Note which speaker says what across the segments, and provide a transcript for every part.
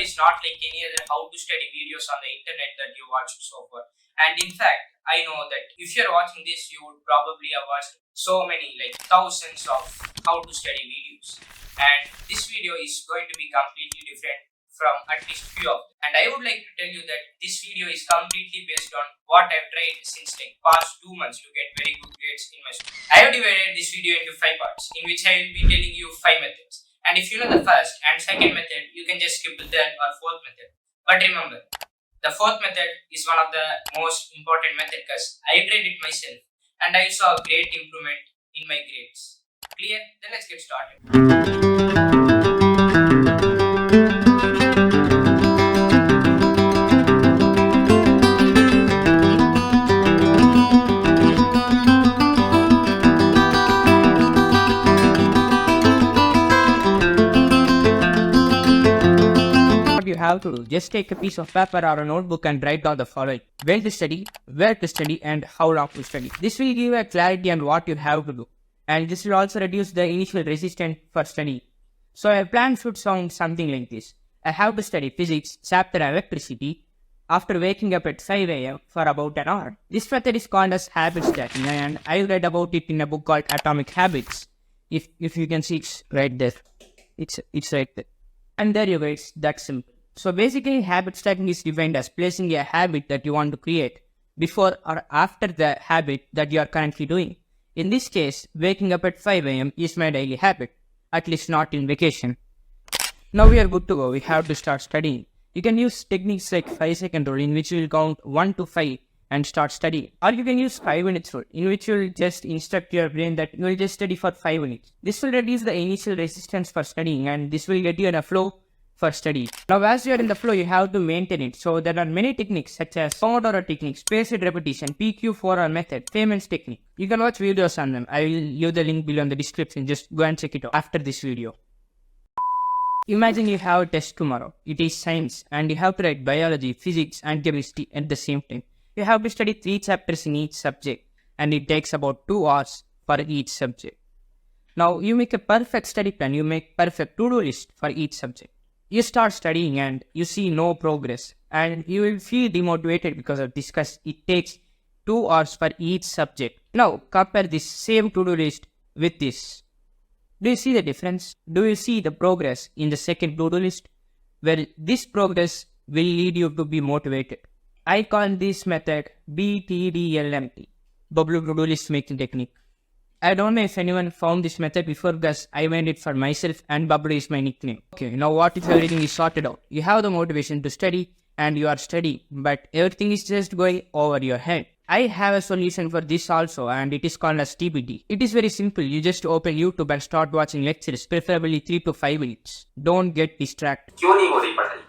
Speaker 1: is not like any other how to study videos on the internet that you watched so far. And in fact, I know that if you're watching this, you would probably have watched so many, like thousands of how to study videos. And this video is going to be completely different from at least few of them. And I would like to tell you that this video is completely based on what I've tried since like past 2 months to get very good grades in my school. I have divided this video into 5 parts, in which I will be telling you 5 methods. And if you know the first and second method, you can just skip the third or fourth method. But remember, the fourth method is one of the most important method because I tried it myself and I saw a great improvement in my grades. Clear? Then let's get started.
Speaker 2: You have to do, just take a piece of paper or a notebook and write down the following: when to study, where to study, and how long to study. This will give you a clarity on what you have to do, and this will also reduce the initial resistance for studying. So a plan should sound something like this: I have to study physics, chapter electricity, after waking up at 5 a.m. for about an hour. This method is called as habit stacking, and I read about it in a book called Atomic Habits. If you can see, it's right there. It's right there. And there you go, it's that simple. So basically, habit stacking is defined as placing a habit that you want to create before or after the habit that you are currently doing. In this case, waking up at 5 a.m. is my daily habit, at least not in vacation. Now we are good to go, we have to start studying. You can use techniques like 5-second rule, in which you will count 1 to 5 and start studying. Or you can use 5 minutes rule, in which you will just instruct your brain that you will just study for 5 minutes. This will reduce the initial resistance for studying, and this will get you in a flow for study. Now as you are in the flow, you have to maintain it. So there are many techniques such as Pomodoro technique, spaced repetition, PQ4R method, Feynman's technique. You can watch videos on them. I will leave the link below in the description. Just go and check it out after this video. Imagine you have a test tomorrow. It is science and you have to write biology, physics and chemistry at the same time. You have to study 3 chapters in each subject and it takes about 2 hours for each subject. Now you make a perfect study plan. You make perfect to-do list for each subject. You start studying and you see no progress and you will feel demotivated because of this, because it takes 2 hours for each subject. Now compare this same to-do list with this. Do you see the difference? Do you see the progress in the second to-do list? Well, this progress will lead you to be motivated. I call this method BTDLMT, Bubble to-do list making technique. I don't know if anyone found this method before, because I made it for myself and Bubble is my nickname. Okay, now what if everything is sorted out? You have the motivation to study and you are studying, but everything is just going over your head. I have a solution for this also, and it is called as TBT. It is very simple. You just open YouTube and start watching lectures, preferably 3 to 5 minutes. Don't get distracted.
Speaker 3: क्यों नहीं हो रही पढ़ाई?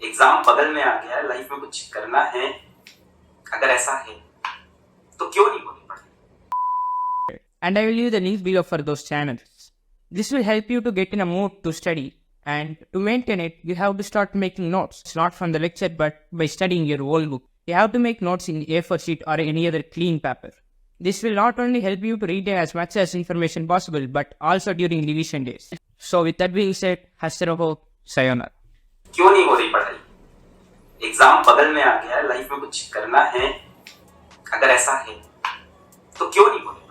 Speaker 3: Exam बगल में आ गया है, life में कुछ करना है, अगर ऐसा है तो क्यों नहीं हो रही पढ़ाई?
Speaker 2: And I will leave the links below for those channels. This will help you to get in a mood to study, and to maintain it, you have to start making notes. It's not from the lecture, but by studying your whole book. You have to make notes in A4 sheet or any other clean paper. This will not only help you to retain as much as information possible, but also during revision days. So with that being said, haste, raho, sayonara.
Speaker 3: क्यों नहीं हो रही पढ़ाई? Exam बगल में आ गया है, life में कुछ करना है, अगर ऐसा है तो क्यों नहीं हो रही?